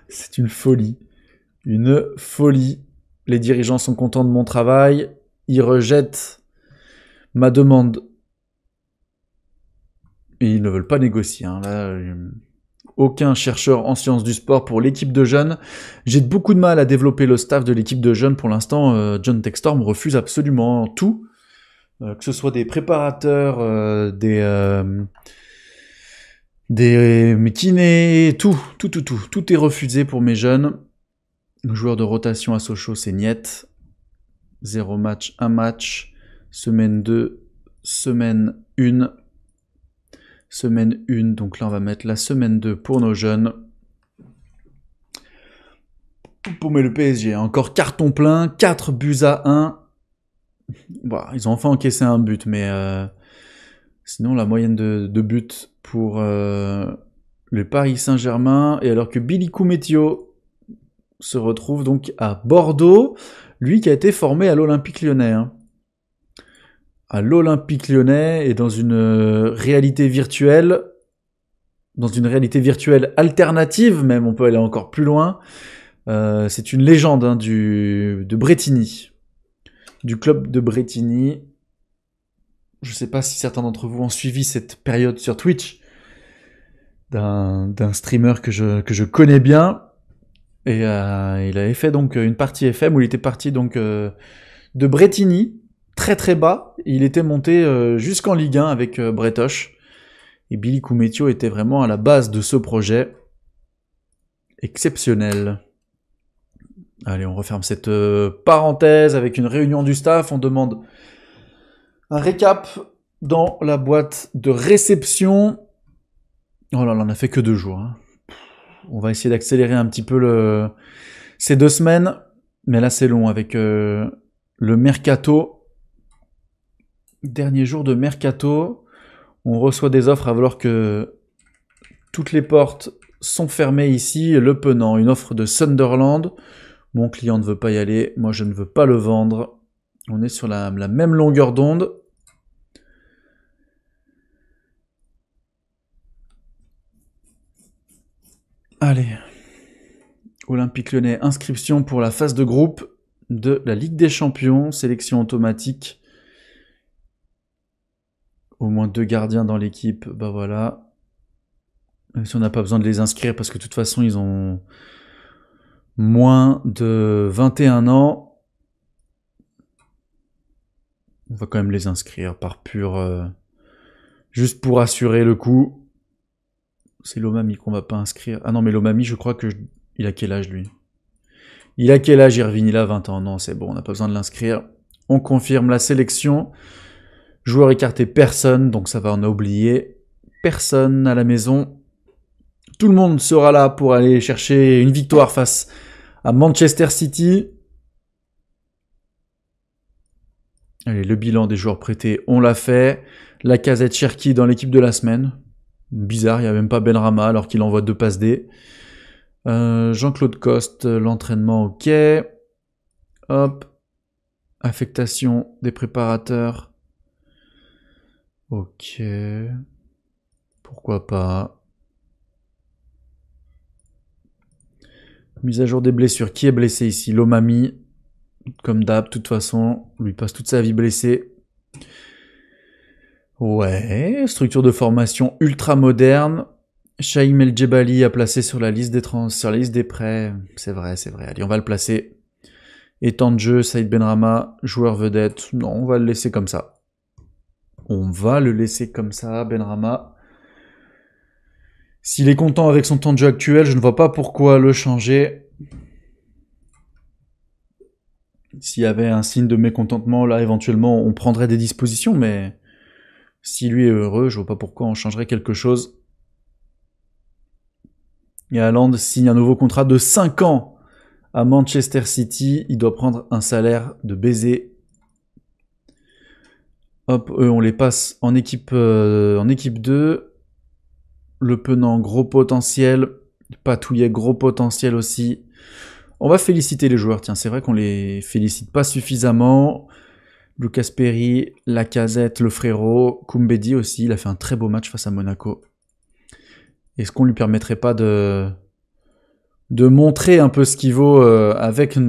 C'est une folie. Une folie. Les dirigeants sont contents de mon travail. Ils rejettent ma demande. Et ils ne veulent pas négocier. Hein. Là, aucun chercheur en sciences du sport pour l'équipe de jeunes. J'ai beaucoup de mal à développer le staff de l'équipe de jeunes. Pour l'instant, John Textor me refuse absolument tout. Que ce soit des préparateurs, des kinés, tout est refusé pour mes jeunes. Joueur de rotation à Sochaux, c'est niet. 0 match, 1 match. Semaine 2, semaine 1. Semaine 1, donc là on va mettre la semaine 2 pour nos jeunes. Pour le PSG, encore carton plein, 4 buts à 1. Bah, ils ont enfin encaissé un but, mais sinon la moyenne de buts pour le Paris Saint-Germain, et alors que Billy Koumetio se retrouve donc à Bordeaux, lui qui a été formé à l'Olympique Lyonnais. Hein. À l'Olympique Lyonnais et dans une réalité virtuelle, alternative même, on peut aller encore plus loin. C'est une légende hein, de Bretigny, du club de Bretigny. Je sais pas si certains d'entre vous ont suivi cette période sur Twitch d'un streamer que je connais bien. Et il avait fait donc une partie FM où il était parti donc de Bretigny, très très bas. Il était monté jusqu'en Ligue 1 avec Bretoche. Et Billy Koumetio était vraiment à la base de ce projet. Exceptionnel. Allez, on referme cette parenthèse avec une réunion du staff. On demande un récap dans la boîte de réception. Oh là là, on a fait que 2 jours. Hein. On va essayer d'accélérer un petit peu ces 2 semaines. Mais là, c'est long avec le mercato. Dernier jour de mercato. On reçoit des offres alors que toutes les portes sont fermées ici. Le Penant, une offre de Sunderland. Mon client ne veut pas y aller. Moi, je ne veux pas le vendre. On est sur la même longueur d'onde. Allez. Olympique Lyonnais, inscription pour la phase de groupe de la Ligue des Champions. Sélection automatique. Au moins 2 gardiens dans l'équipe. Bah voilà. Même si on n'a pas besoin de les inscrire parce que de toute façon, ils ont moins de 21 ans. On va quand même les inscrire par pur... juste pour assurer le coup. C'est Lomami qu'on va pas inscrire. Ah non, mais Lomami, je crois que... Il a quel âge, lui? Il a quel âge, Irvine? Il a 20 ans. Non, c'est bon, on n'a pas besoin de l'inscrire. On confirme la sélection. Joueur écarté, personne, donc ça va, on a oublié. Personne à la maison. Tout le monde sera là pour aller chercher une victoire face à Manchester City. Allez, le bilan des joueurs prêtés, on l'a fait. Lacazette, Cherki dans l'équipe de la semaine. Bizarre, il n'y a même pas Benrahma alors qu'il envoie 2 passes D. Jean-Claude Coste, l'entraînement, ok. Hop. Affectation des préparateurs. Ok. Pourquoi pas. Mise à jour des blessures. Qui est blessé ici? Lomami. Comme d'hab, de toute façon. Lui passe toute sa vie blessé. Ouais. Structure de formation ultra moderne. Chaim El Djebali a placé sur la liste des prêts. C'est vrai, c'est vrai. Allez, on va le placer. Et temps de jeu, Saïd Benrahma, joueur vedette. Non, on va le laisser comme ça. On va le laisser comme ça, Benrahma. S'il est content avec son temps de jeu actuel, je ne vois pas pourquoi le changer. S'il y avait un signe de mécontentement, là, éventuellement, on prendrait des dispositions, mais si lui est heureux, je vois pas pourquoi on changerait quelque chose. Et Haaland signe un nouveau contrat de 5 ans à Manchester City. Il doit prendre un salaire de baiser. Hop, eux, on les passe en équipe 2. Le Penant, gros potentiel. Patouillet, gros potentiel aussi. On va féliciter les joueurs. Tiens, c'est vrai qu'on les félicite pas suffisamment. Lucas Perry, Lacazette, le frérot. Koumbedi aussi, il a fait un très beau match face à Monaco. Est-ce qu'on lui permettrait pas de montrer un peu ce qu'il vaut avec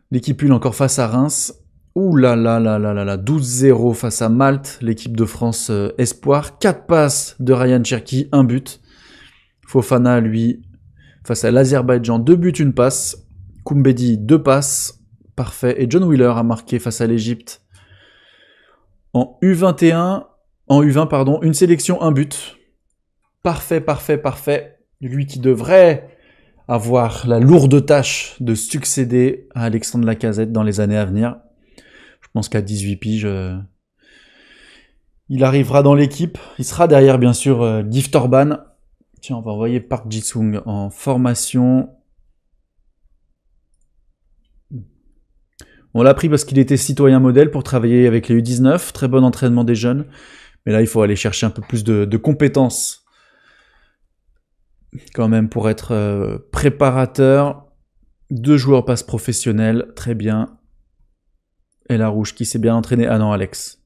l'équipe 1 encore face à Reims? Ouh là là là là là là, 12-0 face à Malte, l'équipe de France Espoir. 4 passes de Ryan Cherki, 1 but. Fofana, lui, face à l'Azerbaïdjan, 2 buts, 1 passe. Koumbedi, 2 passes. Parfait. Et John Wheeler a marqué face à l'Égypte. En U21, en U20, pardon, une sélection, 1 but. Parfait, parfait, parfait. Lui qui devrait avoir la lourde tâche de succéder à Alexandre Lacazette dans les années à venir. Je pense qu'à 18 piges, il arrivera dans l'équipe. Il sera derrière, bien sûr, Gift Orban. Tiens, on va envoyer Park Ji-sung en formation. On l'a pris parce qu'il était citoyen modèle pour travailler avec les U19, très bon entraînement des jeunes. Mais là, il faut aller chercher un peu plus de compétences quand même pour être préparateur. 2 joueurs passent professionnels, très bien. Et la rouge qui s'est bien entraînée. Ah non, Alex.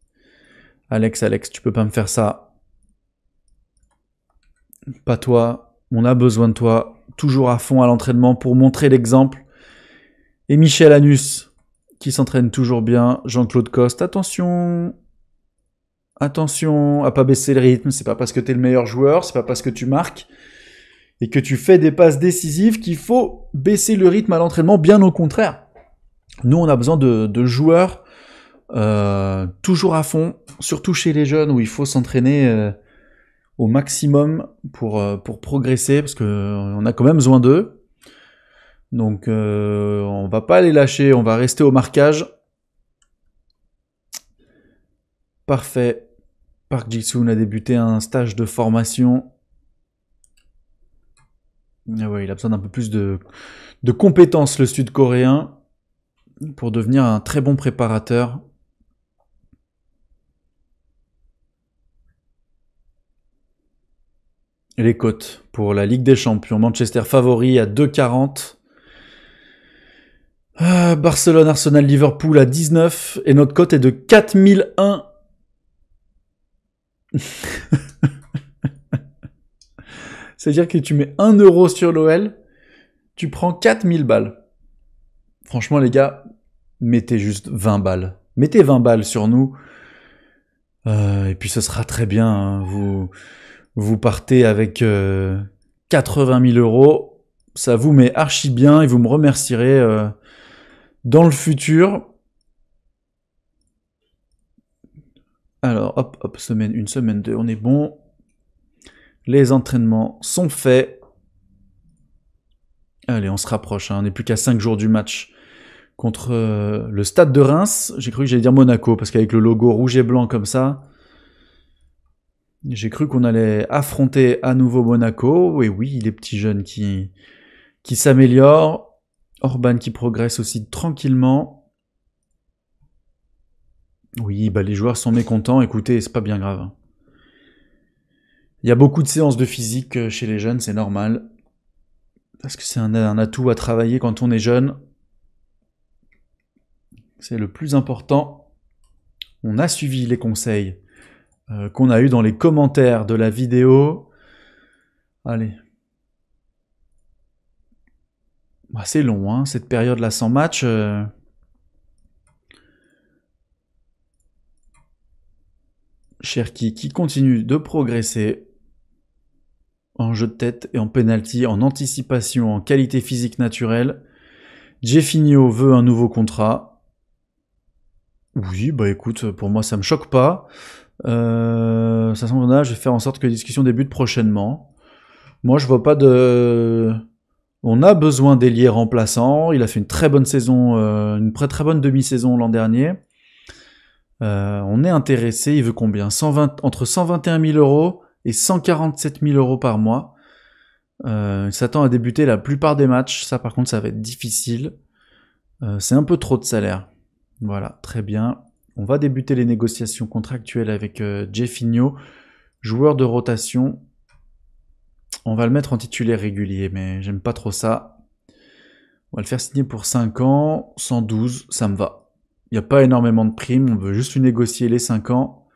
Alex, tu peux pas me faire ça. Pas toi. On a besoin de toi. Toujours à fond à l'entraînement pour montrer l'exemple. Et Michel Anus qui s'entraîne toujours bien. Jean-Claude Coste, attention à pas baisser le rythme. C'est pas parce que t'es le meilleur joueur, c'est pas parce que tu marques et que tu fais des passes décisives qu'il faut baisser le rythme à l'entraînement. Bien au contraire. Nous, on a besoin de joueurs toujours à fond, surtout chez les jeunes où il faut s'entraîner au maximum pour progresser parce qu'on a quand même besoin d'eux. Donc on va pas les lâcher, on va rester au marquage. Parfait. Park Ji-soon a débuté un stage de formation. Ah ouais, il a besoin d'un peu plus de compétences, le Sud-Coréen, pour devenir un très bon préparateur. Et les cotes pour la Ligue des Champions. Manchester favori à 2,40. Barcelone, Arsenal, Liverpool à 19. Et notre cote est de 4001. C'est-à-dire que tu mets 1 euro sur l'OL, tu prends 4000 balles. Franchement, les gars, mettez juste 20 balles. Mettez 20 balles sur nous. Et puis ce sera très bien. Hein. Vous partez avec 80 000 euros. Ça vous met archi bien et vous me remercierez dans le futur. Alors, hop, semaine 1, semaine 2, on est bon. Les entraînements sont faits. Allez, on se rapproche. Hein. On n'est plus qu'à 5 jours du match contre le Stade de Reims. J'ai cru que j'allais dire Monaco, parce qu'avec le logo rouge et blanc comme ça, j'ai cru qu'on allait affronter à nouveau Monaco. Et oui, les petits jeunes qui s'améliorent. Orban qui progresse aussi tranquillement. Oui, bah les joueurs sont mécontents. Écoutez, c'est pas bien grave. Il y a beaucoup de séances de physique chez les jeunes, c'est normal. Parce que c'est un atout à travailler quand on est jeune. C'est le plus important. On a suivi les conseils qu'on a eu dans les commentaires de la vidéo. Allez. Bah, c'est long, hein, cette période-là sans match. Cherki qui continue de progresser en jeu de tête et en penalty, en anticipation, en qualité physique naturelle. Jeffinho veut un nouveau contrat. Oui, bah écoute, pour moi ça me choque pas. Ça semble je vais faire en sorte que la discussion débute prochainement. Moi je vois pas de... On a besoin d'ailier remplaçant. Il a fait une très bonne saison, une très bonne demi-saison l'an dernier. On est intéressé, il veut combien entre 121 000 euros et 147 000 euros par mois. Il s'attend à débuter la plupart des matchs. Ça par contre ça va être difficile. C'est un peu trop de salaire. Voilà, très bien. On va débuter les négociations contractuelles avec Jeffinho, joueur de rotation. On va le mettre en titulaire régulier, mais j'aime pas trop ça. On va le faire signer pour 5 ans, 112, ça me va. Il n'y a pas énormément de primes, on veut juste lui négocier les 5 ans.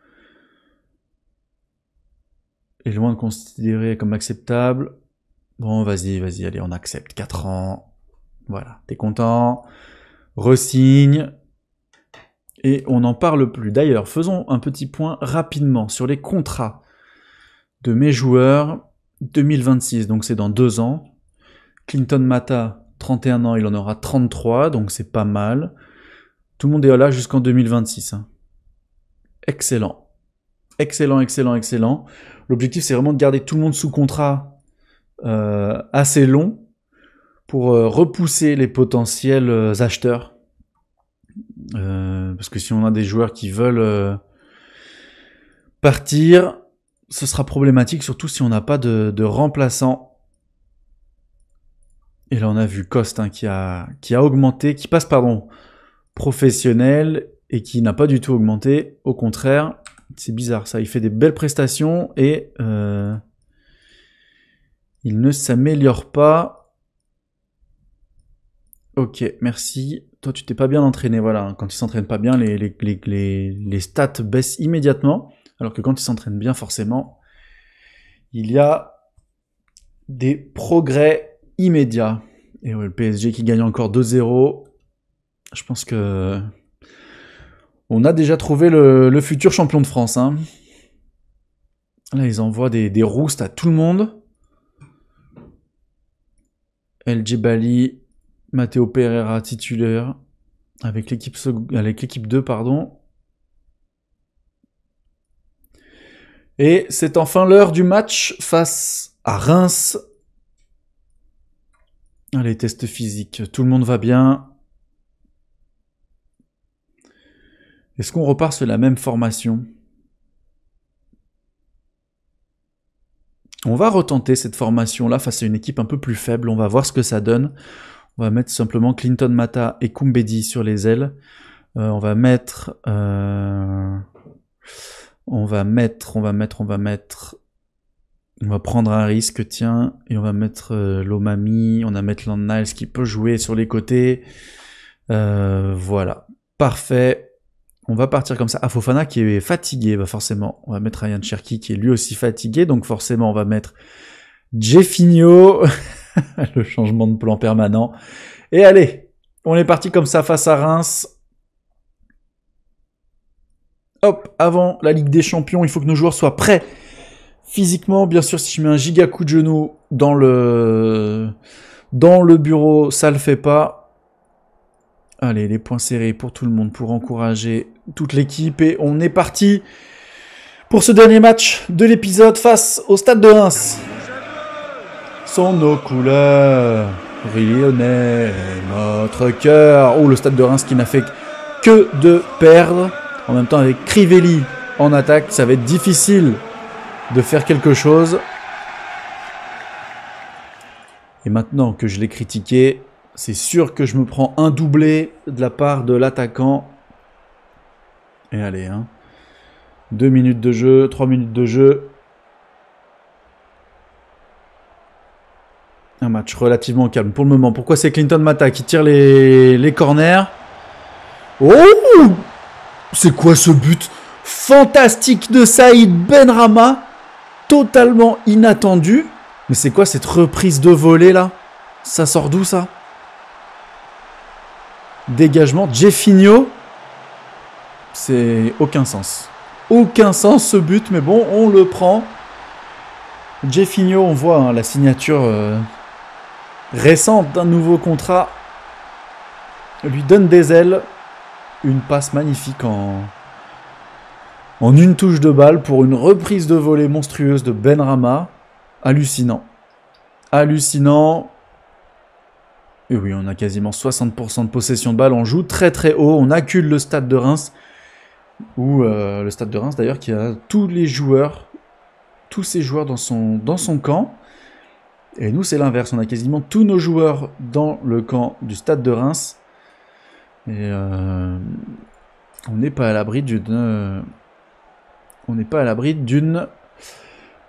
Et loin de considérer comme acceptable. Bon, vas-y, allez, on accepte. 4 ans. Voilà, t'es content. Resigne. Et on n'en parle plus. D'ailleurs, faisons un petit point rapidement sur les contrats de mes joueurs 2026, donc c'est dans 2 ans. Clinton Mata, 31 ans, il en aura 33, donc c'est pas mal. Tout le monde est là jusqu'en 2026. Hein. Excellent. Excellent. L'objectif, c'est vraiment de garder tout le monde sous contrat assez long pour repousser les potentiels acheteurs. Parce que si on a des joueurs qui veulent partir, ce sera problématique, surtout si on n'a pas de remplaçant. Et là, on a vu Coste hein, qui a augmenté, qui passe, professionnel et qui n'a pas du tout augmenté. Au contraire, c'est bizarre ça. Il fait des belles prestations et il ne s'améliore pas. Ok, merci. Toi, tu t'es pas bien entraîné. Voilà, quand il s'entraîne pas bien, les stats baissent immédiatement. Alors que quand il s'entraîne bien, forcément, il y a des progrès immédiats. Et ouais, le PSG qui gagne encore 2-0. Je pense que on a déjà trouvé le futur champion de France. Hein. Là, ils envoient des roustes à tout le monde. El Djebali, Matteo Pereira titulaire avec l'équipe 2, pardon. Et c'est enfin l'heure du match face à Reims. Allez, test physique, tout le monde va bien. Est-ce qu'on repart sur la même formation? On va retenter cette formation-là face à une équipe un peu plus faible. On va voir ce que ça donne. On va mettre simplement Clinton Mata et Koumbedi sur les ailes. On va prendre un risque, tiens, et on va mettre Lomami, on va mettre Land-Niles qui peut jouer sur les côtés. Voilà, parfait. On va partir comme ça. Fofana qui est fatigué, bah forcément. On va mettre Ryan Cherki qui est lui aussi fatigué, donc forcément on va mettre Jeffinho. Le changement de plan permanent. Et allez, on est parti comme ça face à Reims. Hop, avant la Ligue des Champions, il faut que nos joueurs soient prêts physiquement. Bien sûr, si je mets un giga coup de genou dans le bureau, ça le fait pas. Allez, les points serrés pour tout le monde, pour encourager toute l'équipe. Et on est parti pour ce dernier match de l'épisode face au Stade de Reims. Sont nos couleurs, Lyonnais, notre cœur. Oh, le Stade de Reims qui n'a fait que de perdre. En même temps, avec Crivelli en attaque, ça va être difficile de faire quelque chose. Et maintenant que je l'ai critiqué, c'est sûr que je me prends un doublé de la part de l'attaquant. Et allez, hein. 2 minutes de jeu, 3 minutes de jeu. Un match relativement calme pour le moment. Pourquoi c'est Clinton Mata qui tire les corners? Oh! C'est quoi ce but fantastique de Saïd Benrahma? Totalement inattendu. Mais c'est quoi cette reprise de volée là? Ça sort d'où ça? Dégagement, Jeffinho. C'est aucun sens. Aucun sens ce but, mais bon, on le prend. Jeffinho, on voit hein, la signature récente d'un nouveau contrat. Lui donne des ailes. Une passe magnifique en une touche de balle pour une reprise de volée monstrueuse de Benrahma. Hallucinant. Hallucinant. Et oui, on a quasiment 60% de possession de balle. On joue très très haut. On accule le Stade de Reims. Ou le Stade de Reims d'ailleurs qui a tous ces joueurs dans son camp. Et nous c'est l'inverse. On a quasiment tous nos joueurs dans le camp du Stade de Reims. Et on n'est pas à l'abri d'une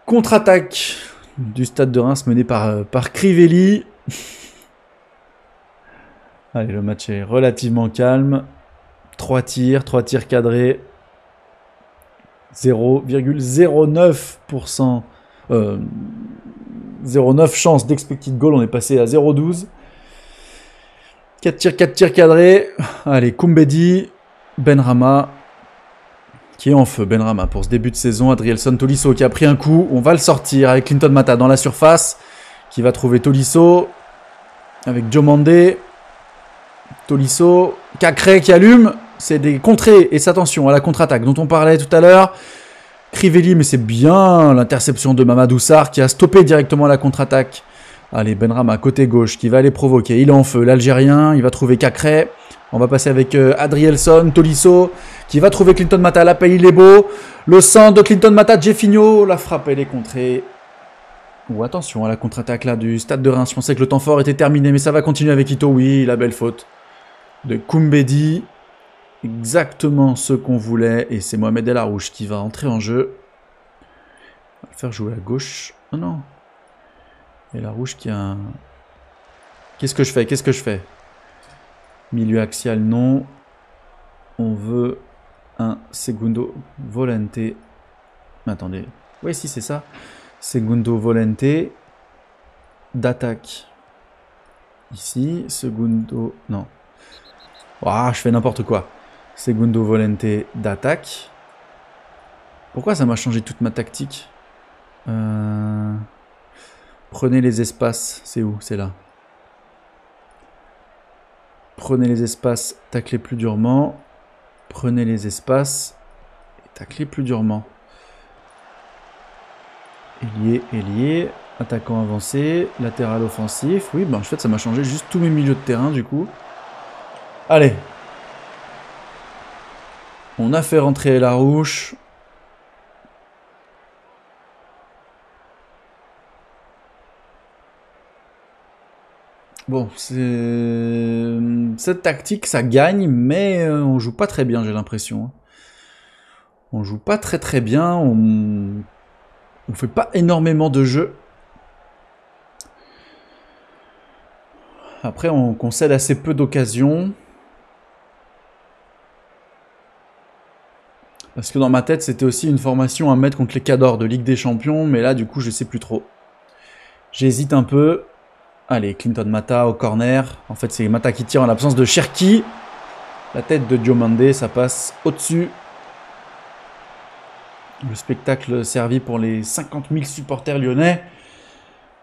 contre-attaque du Stade de Reims menée par Crivelli. Allez, le match est relativement calme. 3 tirs cadrés. 0,09%. 0,9 chance d'expected goal. On est passé à 0,12. 4 tirs cadrés. Allez, Koumbedi, Benrahma, qui est en feu. Benrahma pour ce début de saison. Adrielson Tolisso qui a pris un coup. On va le sortir avec Clinton Mata dans la surface. Qui va trouver Tolisso. Avec Diomandé. Tolisso. Cacré qui allume. C'est des contrées. Et attention à la contre-attaque dont on parlait tout à l'heure. Crivelli, mais c'est bien l'interception de Mamadou Sarr qui a stoppé directement la contre-attaque. Allez, Benrahma, côté gauche, qui va aller provoquer. Il est en feu, l'Algérien. Il va trouver Cacré. On va passer avec Adrielson, Tolisso, qui va trouver Clinton Mata. L'appel, il est beau. Le centre de Clinton Mata, Jeffinho. La frappe, elle est contrée. Oh, attention à la contre-attaque là du Stade de Reims. Je pensais que le temps fort était terminé, mais ça va continuer avec Ito. Oui, la belle faute de Koumbedi. exactement ce qu'on voulait. Et c'est Mohamed El Arouche qui va entrer en jeu. On va le faire jouer à gauche. Oh non. El Arouche qui a un... Qu'est-ce que je fais? Qu'est-ce que je fais? Milieu axial, non. On veut un Segundo Volante. Mais attendez. Oui, si, c'est ça. Segundo Volante. D'attaque. Ici. Segundo... Non. Ouah, je fais n'importe quoi. Segundo Volante d'attaque. Pourquoi ça m'a changé toute ma tactique? Prenez les espaces. C'est où? C'est là. Prenez les espaces, taclez plus durement. Prenez les espaces et taclez plus durement. Ailier, attaquant avancé, latéral offensif. Oui, ben en fait ça m'a changé juste tous mes milieux de terrain du coup. Allez. On a fait rentrer El Arouche. Bon, cette tactique, ça gagne, mais on joue pas très bien, j'ai l'impression. On joue pas très bien, on fait pas énormément de jeux. Après, on concède assez peu d'occasions. Parce que dans ma tête, c'était aussi une formation à mettre contre les Cadors de Ligue des Champions, mais là, du coup, je sais plus trop. J'hésite un peu. Allez, Clinton Mata au corner. En fait, c'est Mata qui tire en l'absence de Cherki. La tête de Diomandé, ça passe au-dessus. Le spectacle servi pour les 50 000 supporters lyonnais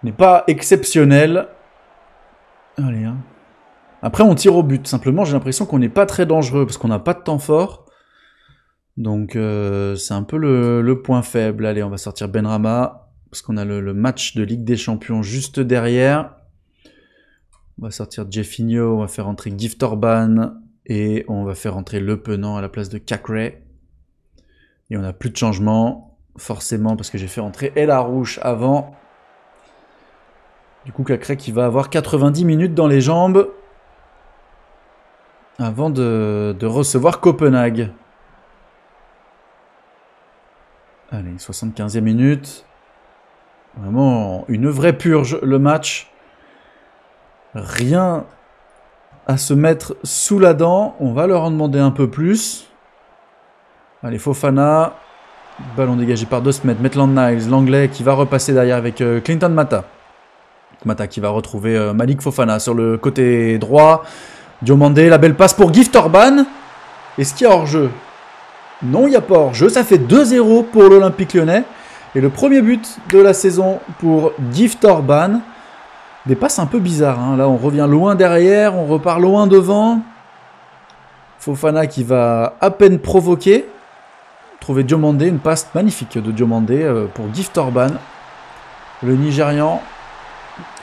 n'est pas exceptionnel. Allez, hein. Après, on tire au but. Simplement, j'ai l'impression qu'on n'est pas très dangereux parce qu'on n'a pas de temps fort. Donc, c'est un peu le point faible. Allez, on va sortir Benrahma parce qu'on a le match de Ligue des Champions juste derrière. On va sortir Jeffinho, on va faire rentrer Gift Orban et on va faire rentrer Le Penant à la place de Cacré. Et on n'a plus de changement, forcément, parce que j'ai fait rentrer El Arouche avant. Du coup, Cacré qui va avoir 90 minutes dans les jambes avant de recevoir Copenhague. Allez, 75e minute. Vraiment une vraie purge, le match. Rien à se mettre sous la dent. On va leur en demander un peu plus. Allez, Fofana. Ballon dégagé par 2 mètres. Maitland-Niles, l'anglais qui va repasser derrière avec Clinton Mata. Mata qui va retrouver Malik Fofana sur le côté droit. Diomandé, la belle passe pour Gift Orban. Est-ce qu'il y a hors-jeu? Non, il n'y a pas hors-jeu. Ça fait 2-0 pour l'Olympique Lyonnais. Et le premier but de la saison pour Gift Orban. Des passes un peu bizarres. Hein. Là, on revient loin derrière. On repart loin devant. Fofana qui va à peine provoquer. Trouver Diomandé. Une passe magnifique de Diomandé pour Gift Orban. Le Nigérian.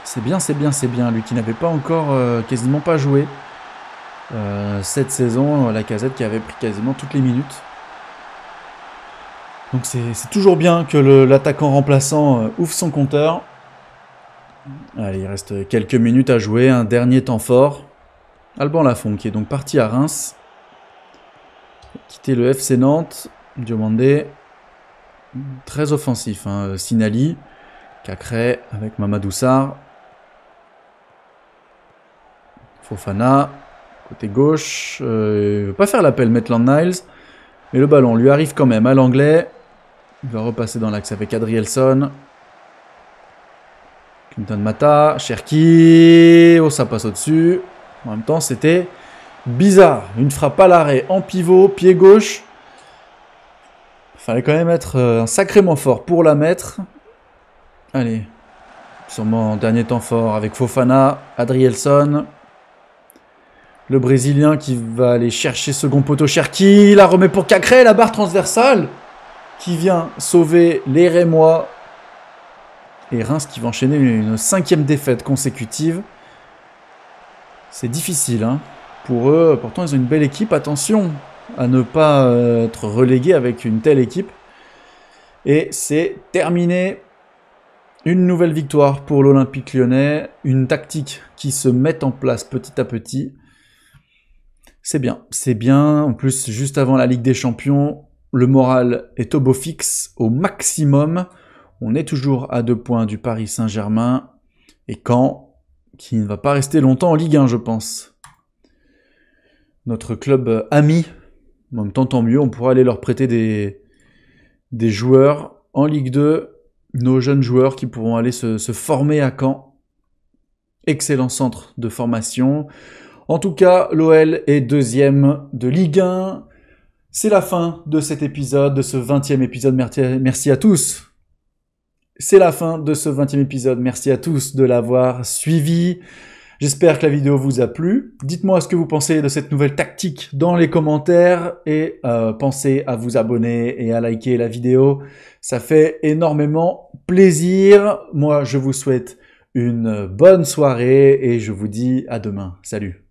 C'est bien, c'est bien, c'est bien. Lui qui n'avait pas encore, quasiment pas joué cette saison. Lacazette qui avait pris quasiment toutes les minutes. Donc c'est toujours bien que l'attaquant remplaçant ouvre son compteur. Allez, il reste quelques minutes à jouer. Un dernier temps fort. Alban Lafont qui est donc parti à Reims. Quitter le FC Nantes. Diomandé. Très offensif. Hein. Sinali. Cacré avec Mamadou Sarr. Fofana. Côté gauche. Il ne veut pas faire l'appel Maitland-Niles. Mais le ballon lui arrive quand même à l'anglais. Il va repasser dans l'axe avec Adrielson. Clinton Mata, Cherki. Oh, ça passe au-dessus. En même temps, c'était bizarre. Une frappe à l'arrêt en pivot, pied gauche. Il fallait quand même être sacrément fort pour la mettre. Allez. Sûrement dernier temps fort avec Fofana, Adrielson. Le Brésilien qui va aller chercher second poteau Cherki. La remet pour Cacré, la barre transversale. Qui vient sauver les Rémois. Et Reims qui va enchaîner une 5e défaite consécutive. C'est difficile hein, pour eux. Pourtant, ils ont une belle équipe. Attention à ne pas être relégués avec une telle équipe. Et c'est terminé. Une nouvelle victoire pour l'Olympique Lyonnais. Une tactique qui se met en place petit à petit. C'est bien, c'est bien. En plus, juste avant la Ligue des Champions, le moral est au beau fixe, au maximum. On est toujours à 2 points du Paris Saint-Germain. Et Caen, qui ne va pas rester longtemps en Ligue 1, je pense. Notre club ami, en même temps, tant mieux, on pourra aller leur prêter des joueurs en Ligue 2, nos jeunes joueurs qui pourront aller se former à Caen. Excellent centre de formation. En tout cas, l'OL est deuxième de Ligue 1. C'est la fin de cet épisode, de ce 20e épisode. Merci à tous. C'est la fin de ce 20e épisode. Merci à tous de l'avoir suivi. J'espère que la vidéo vous a plu. Dites-moi ce que vous pensez de cette nouvelle tactique dans les commentaires et pensez à vous abonner et à liker la vidéo. Ça fait énormément plaisir. Moi, je vous souhaite une bonne soirée et je vous dis à demain. Salut.